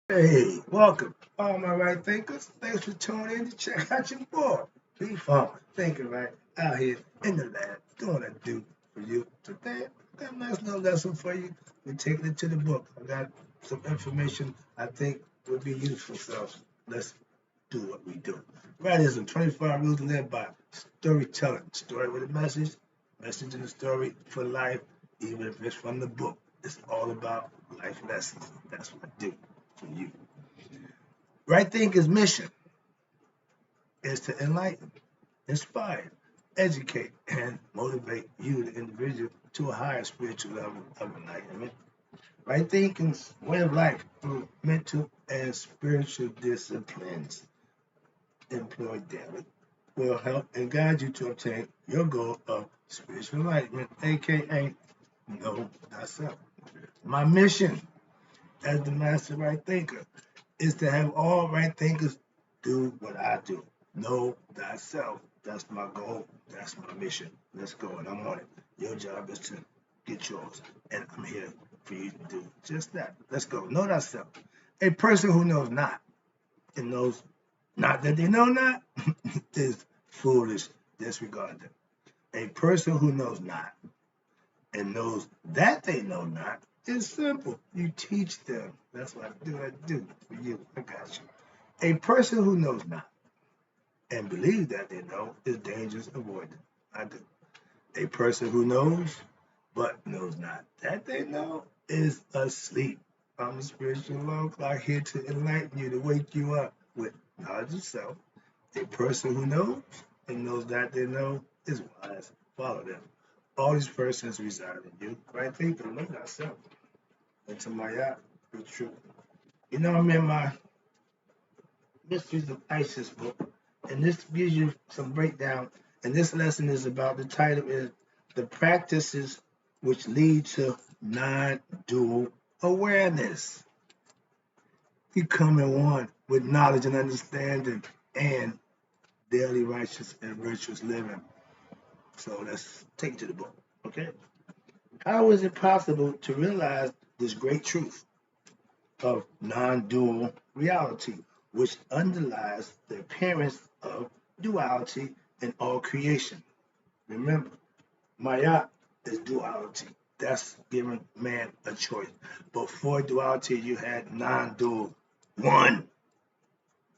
Hey, welcome, all my right thinkers. Thanks for tuning in to check out your boy. Be fun, thinking right out here in the lab, doing what I do for you today. Got a nice little lesson for you. We're taking it to the book. I got some information I think would be useful. So let's do what we do. Radism, 25 rules to live by. Storytelling, story with a message in the story for life, even if it's from the book. It's all about life lessons. That's what I do for you. Right Thinker's mission is to enlighten, inspire, educate, and motivate you, the individual, to a higher spiritual level of enlightenment. Right Thinking's way of life through mental and spiritual disciplines employed daily will help and guide you to obtain your goal of spiritual enlightenment, aka know thyself. My mission as the master right thinker is to have all right thinkers do what I do. Know thyself. That's my goal. That's my mission. Let's go, and I'm on it. Your job is to get yours, and I'm here for you to do just that. Let's go. Know thyself. A person who knows not and knows not that they know not is foolish. Disregard them. A person who knows not and knows that they know not is simple. You teach them. That's what I do for you. I got you. A person who knows not and believes that they know is dangerous. Avoid them. I do. A person who knows but knows not that they know is asleep. I'm a spiritual alarm clock here to enlighten you, to wake you up with knowledge of self. A person who knows and knows that they know is wise. Follow them. All these persons reside in you. Right? Think and look ourselves into my eye. Be true. I'm in my Mysteries of Isis book, and this gives you some breakdown. And this lesson is about, the title is The Practices Which Lead to Non-Dual Awareness. Becoming one with knowledge and understanding and daily righteous and virtuous living. So let's take it to the book, okay? How is it possible to realize this great truth of non-dual reality, which underlies the appearance of duality in all creation? Remember, Maya is duality. That's giving man a choice. Before duality, you had non-dual, one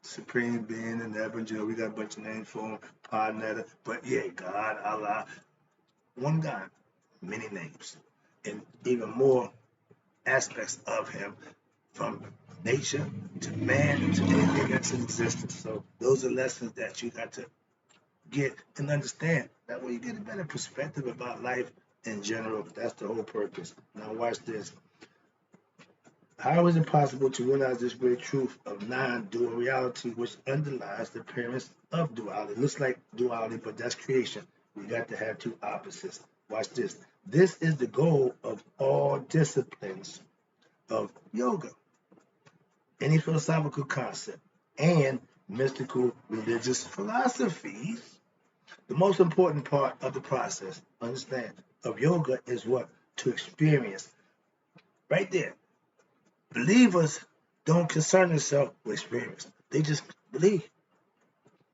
supreme being in the Evangel. We got a bunch of names for him, Padnetta, but yeah, God, Allah, one God, many names, and even more aspects of him, from nature to man to anything that's in existence. So those are lessons that you got to get and understand. That way you get a better perspective about life in general. That's the whole purpose. Now watch this. How is it possible to realize this great truth of non-dual reality, which underlies the appearance of duality? It looks like duality, but that's creation. We got to have two opposites. Watch this. This is the goal of all disciplines of yoga, any philosophical concept, and mystical religious philosophies. The most important part of the process, understand, of yoga is what? To experience. Right there. Believers don't concern themselves with experience. They just believe.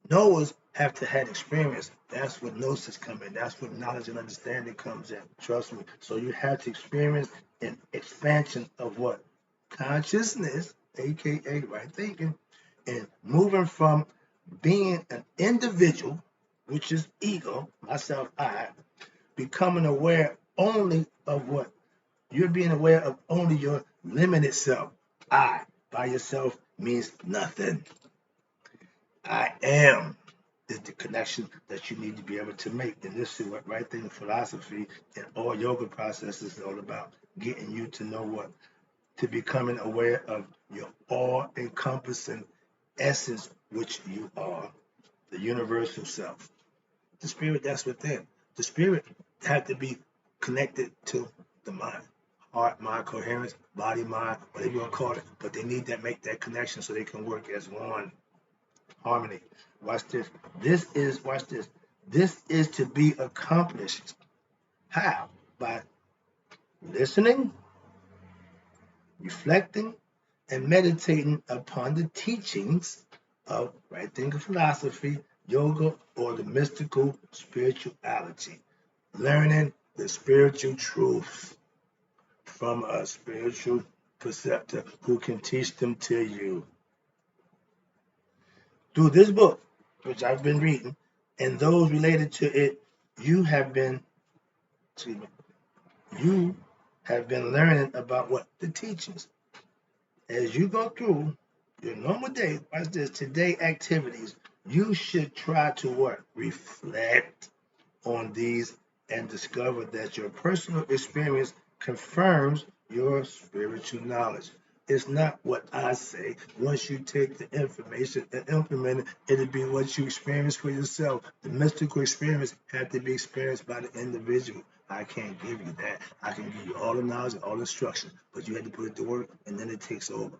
Knowers have to have experience. That's what gnosis comes in. That's what knowledge and understanding comes in. Trust me. So you have to experience an expansion of what? Consciousness, aka right thinking, and moving from being an individual, which is ego, myself, I, becoming aware only of what? You're being aware of only your limited self. I, by yourself, means nothing. I am is the connection that you need to be able to make. And this is what right thinking philosophy and all yoga processes is all about. Getting you to know what? To becoming aware of your all-encompassing essence, which you are, the universal self. The spirit that's within. The spirit had to be connected to the mind. Heart, mind, coherence, body, mind, whatever you want to call it. But they need to make that connection so they can work as one. Harmony. Watch this. Watch this. This is to be accomplished. How? By listening, reflecting, and meditating upon the teachings of right thinking philosophy, yoga, or the mystical spirituality. Learning the spiritual truths from a spiritual preceptor who can teach them to you. Through this book, which I've been reading, and those related to it, you have been, excuse me, you have been learning about what the teachings. As you go through your normal day, watch this, today activities, you should try to what? Reflect on these and discover that your personal experience confirms your spiritual knowledge. It's not what I say. Once you take the information and implement it, it'll be what you experience for yourself. The mystical experience has to be experienced by the individual. I can't give you that. I can give you all the knowledge and all the instruction, but you have to put it to work, and then it takes over.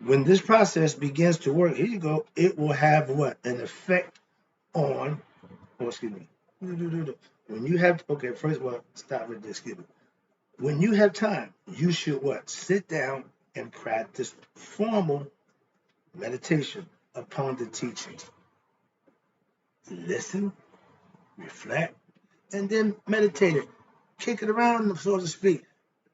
When this process begins to work, here you go, it will have what? An effect on, oh, excuse me. When you have, okay, first of all, stop with this, excuse me. When you have time, you should what? Sit down and practice formal meditation upon the teachings. Listen, reflect, and then meditate it. Kick it around, so to speak.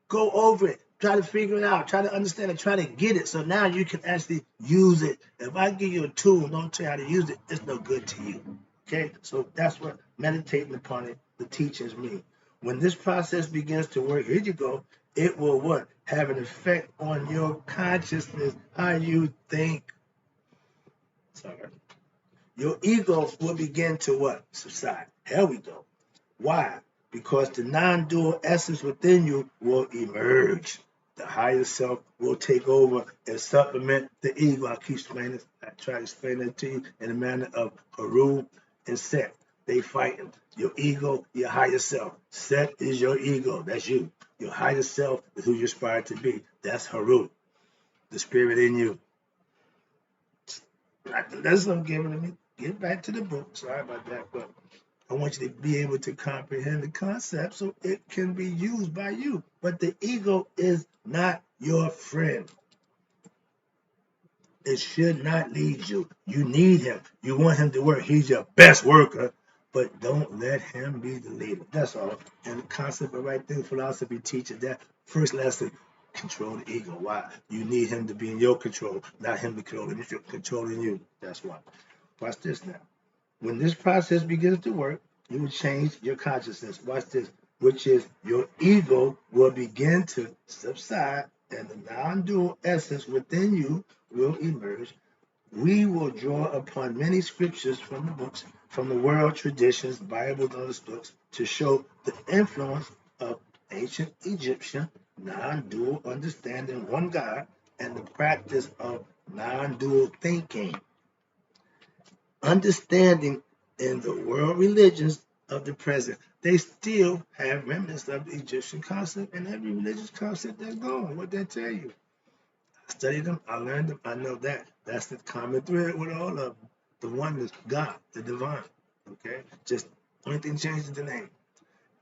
Go over it. Try to figure it out. Try to understand it. Try to get it. So now you can actually use it. If I give you a tool and don't tell you how to use it, it's no good to you. Okay? So that's what meditating upon it, the teachings mean. When this process begins to work, here you go, it will what? Have an effect on your consciousness, how you think. Sorry. Your ego will begin to what? Subside. Here we go. Why? Because the non-dual essence within you will emerge. The higher self will take over and supplement the ego. I keep explaining, I try to explain that to you in the manner of Haru and Set. They fighting. Your ego, your higher self. Set is your ego. That's you. Your higher self is who you aspire to be. That's Haru, the spirit in you. That's what I'm giving to me. Get back to the book. Sorry about that, but I want you to be able to comprehend the concept so it can be used by you. But the ego is not your friend. It should not lead you. You need him. You want him to work. He's your best worker, but don't let him be the leader. That's all. And the concept of right thing philosophy teaches that first lesson, control the ego. Why? You need him to be in your control, not him to controlling you. That's why. Watch this now. When this process begins to work, you will change your consciousness. Watch this, which is your ego will begin to subside and the non-dual essence within you will emerge. We will draw upon many scriptures from the books, from the world traditions, Bibles, and other books to show the influence of ancient Egyptian non-dual understanding, one God, and the practice of non-dual thinking. Understanding in the world religions of the present, they still have remnants of the Egyptian concept and every religious concept that's gone. What they tell you? I studied them, I learned them, I know that. That's the common thread with all of them. The one is God, the divine. Okay? Just only thing changes the name.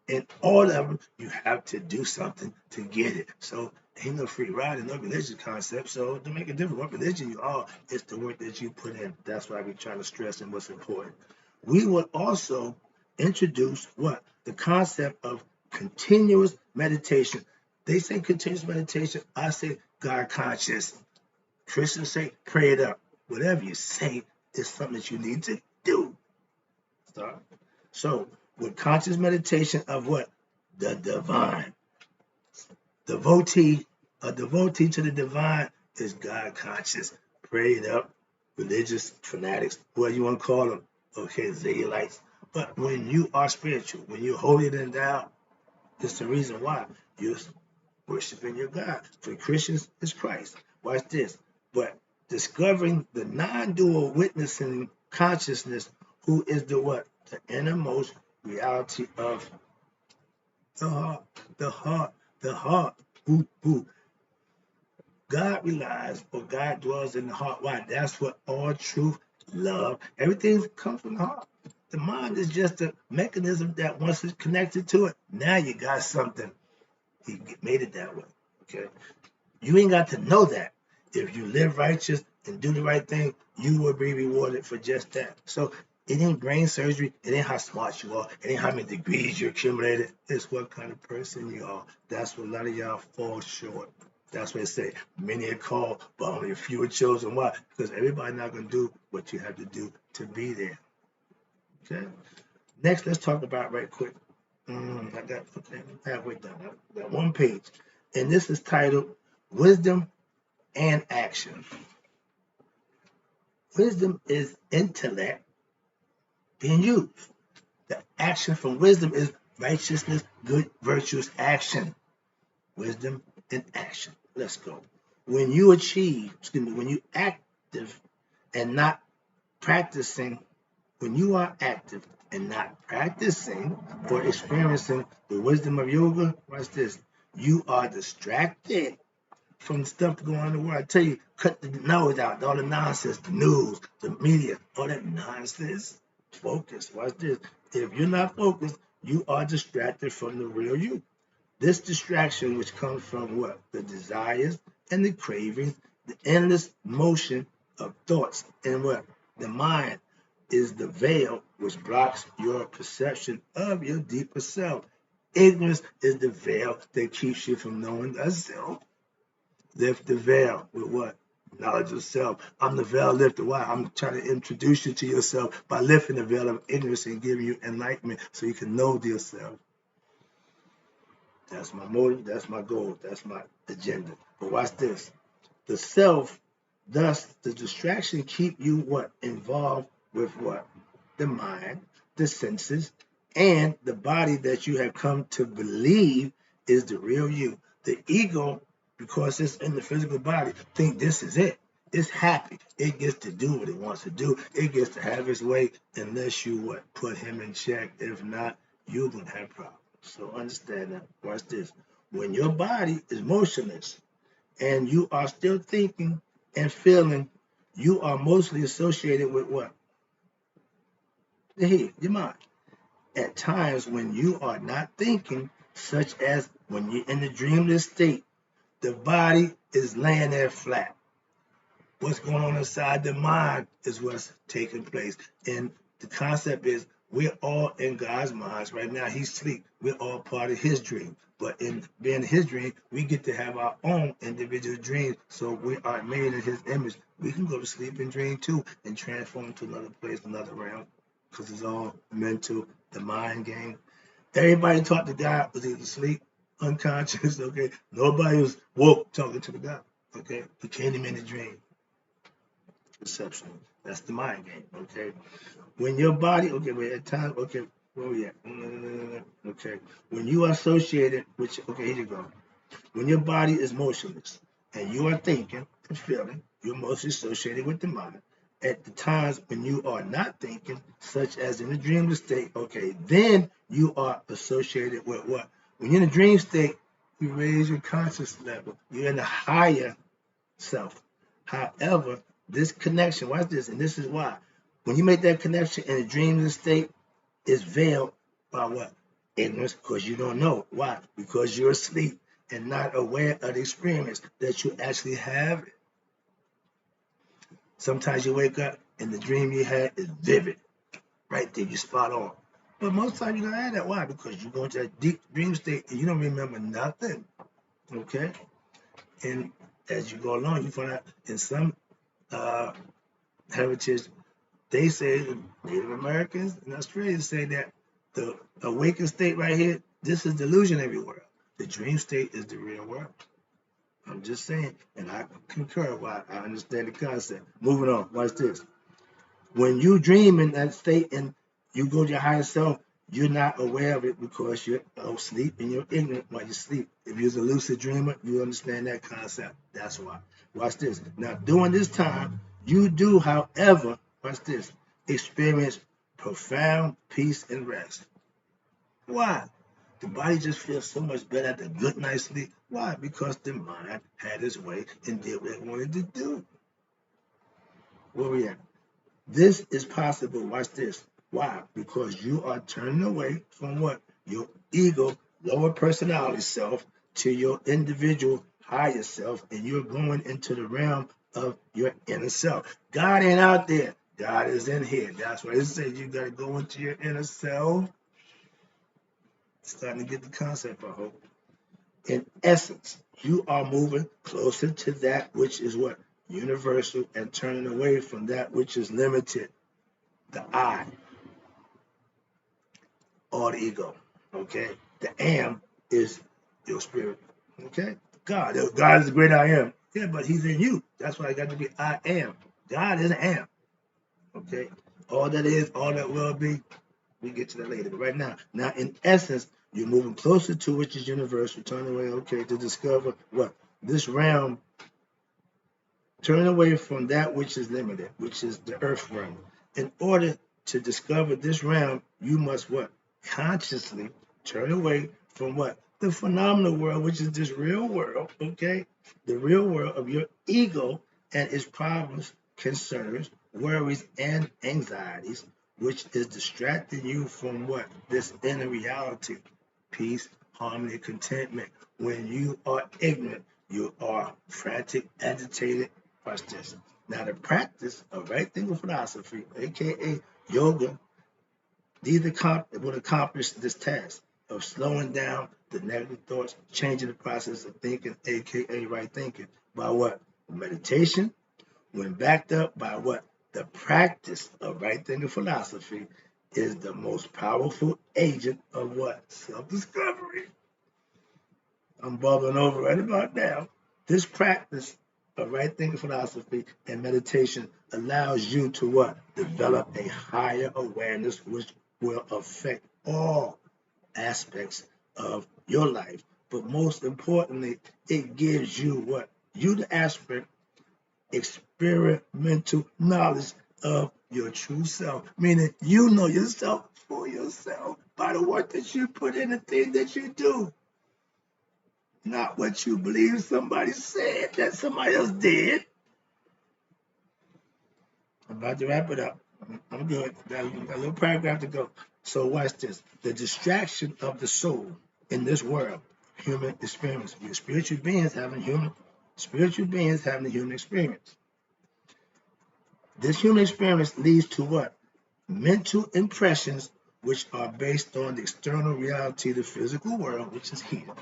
In all of them, you have to do something to get it. So ain't no free ride and no religious concept. So to make a difference, what religion you are, it's the work that you put in. That's why we're trying to stress and what's important. We will also introduce what? The concept of continuous meditation. They say continuous meditation. I say God conscious. Christians say pray it up. Whatever you say is something that you need to do. Start. So with conscious meditation of what? The divine. Devotee, a devotee to the divine is God conscious. Prayed up, religious fanatics, whatever you want to call them. Okay, Israelites. But when you are spiritual, when you're holier than thou, it's the reason why you're worshiping your God. For Christians, it's Christ. Watch this. But discovering the non-dual witnessing consciousness, who is the what? The innermost reality of the heart, the heart, the heart. Who? God relies or God dwells in the heart. Why? That's what all truth, love, everything comes from the heart. The mind is just a mechanism that once it's connected to it, now you got something. He made it that way. Okay. You ain't got to know that. If you live righteous and do the right thing, you will be rewarded for just that. So it ain't brain surgery. It ain't how smart you are. It ain't how many degrees you accumulated. It's what kind of person you are. That's what a lot of y'all fall short. That's what they say. Many are called, but only a few are chosen. Why? Because everybody's not going to do what you have to do to be there. Okay? Next, let's talk about right quick. I got halfway done. I got one page. And this is titled Wisdom and Action. Wisdom is intellect being used. The action from wisdom is righteousness, good, virtuous action. Wisdom and action. Let's go. When you when you active and not practicing, when you are active and not practicing or experiencing the wisdom of yoga, watch this, you are distracted from the stuff going on in the world. I tell you, cut the noise out, all the nonsense, the news, the media, all that nonsense. Focus. Watch this. If you're not focused, you are distracted from the real you. This distraction, which comes from what? The desires and the cravings, the endless motion of thoughts, and what? The mind is the veil which blocks your perception of your deeper self. Ignorance is the veil that keeps you from knowing the self. Lift the veil with what? Knowledge of self. I'm the veil lifter. Why? I'm trying to introduce you to yourself by lifting the veil of ignorance and giving you enlightenment so you can know yourself. That's my motive. That's my goal. That's my agenda. But watch this. The self, thus the distraction keep you what? Involved with what? The mind, the senses, and the body that you have come to believe is the real you. The ego, because it's in the physical body, think this is it. It's happy. It gets to do what it wants to do. It gets to have its way unless you what? Put him in check. If not, you're going to have problems. So understand that. Watch this. When your body is motionless and you are still thinking and feeling, you are mostly associated with what? The head, your mind. At times when you are not thinking, such as when you're in the dreamless state, the body is laying there flat. What's going on inside the mind is what's taking place. And the concept is we're all in God's minds right now. He's asleep. We're all part of his dream. But in being his dream, we get to have our own individual dreams. So we are made in his image. We can go to sleep and dream too and transform to another place, another realm. Because it's all mental, the mind game. Everybody talked to God was either asleep, unconscious, okay? Nobody was woke talking to the God, okay? He came to him in a dream. Perception. That's the mind game, okay? When your body, okay, wait, at times, okay, where we at? Okay. When you are associated with, okay, here you go. When your body is motionless and you are thinking and feeling, you're mostly associated with the mind. At the times when you are not thinking, such as in the dreamless state, okay, then you are associated with what? When you're in a dream state, you raise your conscious level. You're in a higher self. However, this connection, watch this, and this is why. When you make that connection in a dreamless state, it's veiled by what? Ignorance, because you don't know. Why? Because you're asleep and not aware of the experience that you actually have. Sometimes you wake up and the dream you had is vivid. Right there, you spot on. But most times you don't have that. Why? Because you go into that deep dream state and you don't remember nothing. Okay? And as you go along, you find out in some heritage, they say, Native Americans in Australia say that the awakened state right here, this is delusionary world. The dream state is the real world. I'm just saying, and I concur. Why I understand the concept. Moving on, watch this. When you dream in that state and you go to your higher self, you're not aware of it because you're asleep and you're ignorant while you sleep. If you're a lucid dreamer, you understand that concept. That's why. Watch this. Now, during this time, you do, however, watch this, experience profound peace and rest. Why? The body just feels so much better at a good night's sleep. Why? Because the mind had its way and did what it wanted to do. Where we at? This is possible. Watch this. Why? Because you are turning away from what? Your ego, lower personality self to your individual higher self, and you're going into the realm of your inner self. God ain't out there. God is in here. That's why it says you got to go into your inner self. Starting to get the concept, I hope. In essence, you are moving closer to that which is what? Universal, and turning away from that which is limited. The I, or the ego. Okay? The am is your spirit. Okay? God is the great I am. Yeah, but he's in you. That's why I got to be I am. God is am. Okay? All that is, all that will be, we get to that later. But right now in essence, you're moving closer to which is universal, turning away, okay, to discover what? This realm, turn away from that which is limited, which is the earth realm. In order to discover this realm, you must what? Consciously turn away from what? The phenomenal world, which is this real world, okay? The real world of your ego and its problems, concerns, worries, and anxieties, which is distracting you from what? This inner reality. Peace, harmony, contentment. When you are ignorant, you are frantic, agitated. Watch this. Now, the practice of right thinking philosophy, aka yoga, would accomplish this task of slowing down the negative thoughts, changing the process of thinking, aka right thinking, by what? Meditation, when backed up by what? The practice of right thinking philosophy is the most powerful agent of what? Self-discovery. I'm bubbling over right about now. This practice of right thinking philosophy and meditation allows you to what? Develop a higher awareness which will affect all aspects of your life. But most importantly, it gives you what? You the aspect, experimental knowledge of your true self. Meaning you know yourself for yourself by the work that you put in, the things that you do. Not what you believe somebody said that somebody else did. I'm about to wrap it up. I'm good. Got a little paragraph to go. So watch this. The distraction of the soul in this world, human experience. We're spiritual beings having the human experience. This human experience leads to what? Mental impressions which are based on the external reality of the physical world, which is here,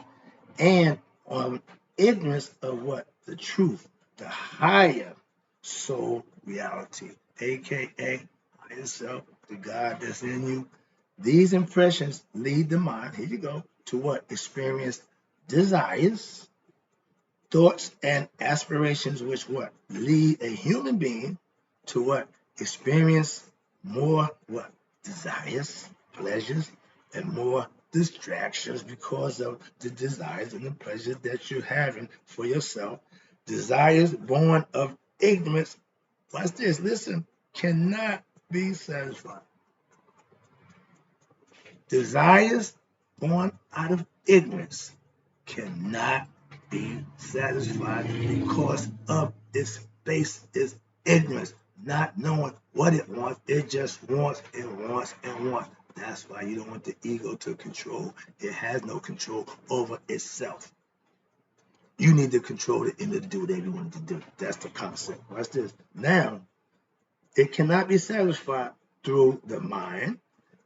and on ignorance of what? The truth, the higher soul reality, aka higher self, the God that's in you. These impressions lead the mind, here you go, to what? Experience desires, thoughts, and aspirations, which what? Lead a human being to what? Experience more what? Desires, pleasures, and more distractions because of the desires and the pleasures that you're having for yourself. Desires born of ignorance, watch this, listen, cannot be satisfied. Desires born out of ignorance cannot be satisfied because of its base is ignorance, not knowing what it wants. It just wants and wants and wants. That's why you don't want the ego to control. It has no control over itself. You need to control it in order to do whatever you want to do. That's the concept. Watch this. Now, it cannot be satisfied through the mind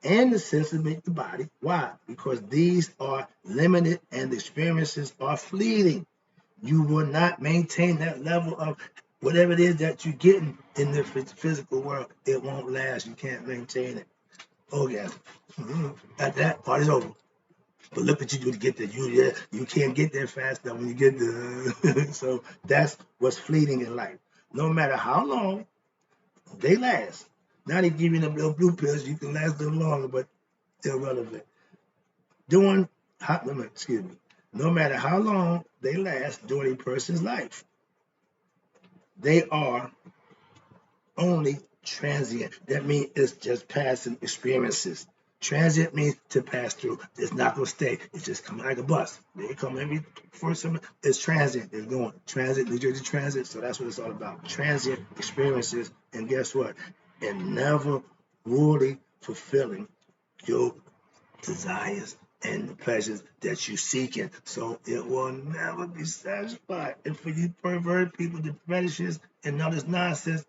and the senses make the body. Why? Because these are limited and the experiences are fleeting. You will not maintain that level of whatever it is that you're getting in the physical world. It won't last. You can't maintain it. Oh, yes. At that, part is over. But look what you do to get there. You can't get there fast enough when you get there. So that's what's fleeting in life. No matter how long they last. Now they give you them little blue pills. You can last a little longer, but irrelevant. No matter how long they last during a person's life, they are only transient. That means it's just passing experiences. Transient means to pass through. It's not going to stay. It's just coming like a bus. They come every first time. It's transient. It's going. Transit, New Jersey Transit. So that's what it's all about. Transient experiences. And guess what? And never really fulfilling your desires and the pleasures that you seeking. So it will never be satisfied. And for you pervert people, the fetishes and all this nonsense,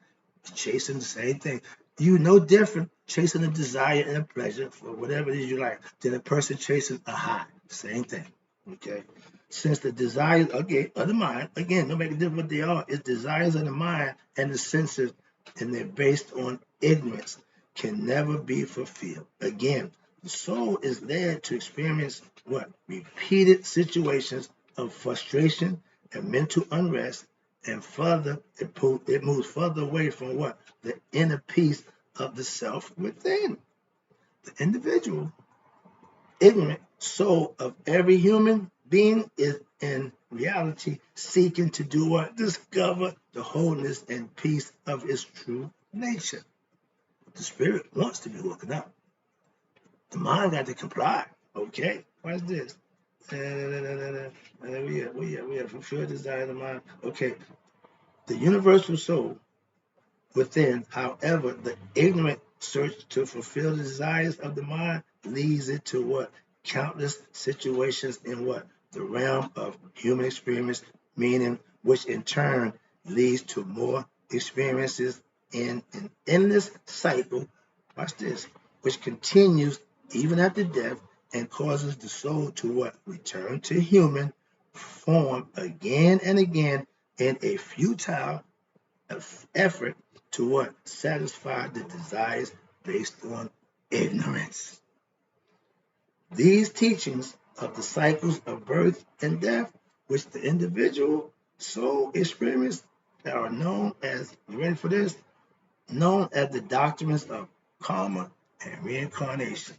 chasing the same thing. You no different chasing a desire and a pleasure for whatever it is you like than a person chasing a high. Same thing. Okay. Since the desires again of the mind, again, no matter different what they are, it's desires of the mind and the senses, and they're based on ignorance, can never be fulfilled. Again, the soul is led to experience what? Repeated situations of frustration and mental unrest, and further, it moves further away from what? The inner peace of the self within. The individual, ignorant soul of every human being is in reality seeking to do what? Discover the wholeness and peace of its true nature. The spirit wants to be woken up. The mind got to comply. Okay, watch this. We have fulfilled desire of the mind. Okay, the universal soul within, however, the ignorant search to fulfill the desires of the mind leads it to what? Countless situations in what? The realm of human experience, meaning which in turn leads to more experiences in an endless cycle. Watch this, which continues even after death and causes the soul to what? Return to human form again and again in a futile effort to what? Satisfy the desires based on ignorance. These teachings of the cycles of birth and death, which the individual soul experience, are known as, you ready for this? Known as the doctrines of karma and reincarnation.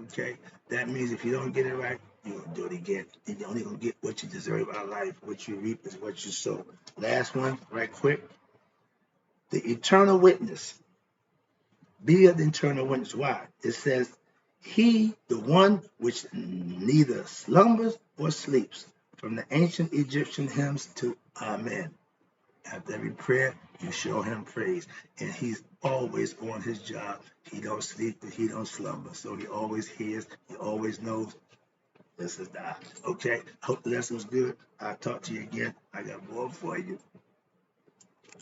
Okay? That means if you don't get it right, you're going to do it again. And you're only going to get what you deserve out of life. What you reap is what you sow. Last one, right quick. The eternal witness. Be of the eternal witness. Why? It says, he, the one which neither slumbers or sleeps. From the ancient Egyptian hymns to Amen. After every prayer, you show him praise. And he's always on his job. He don't sleep and he don't slumber. So he always hears, he always knows. This is that. Okay, hope the lesson was good. I'll talk to you again. I got more for you.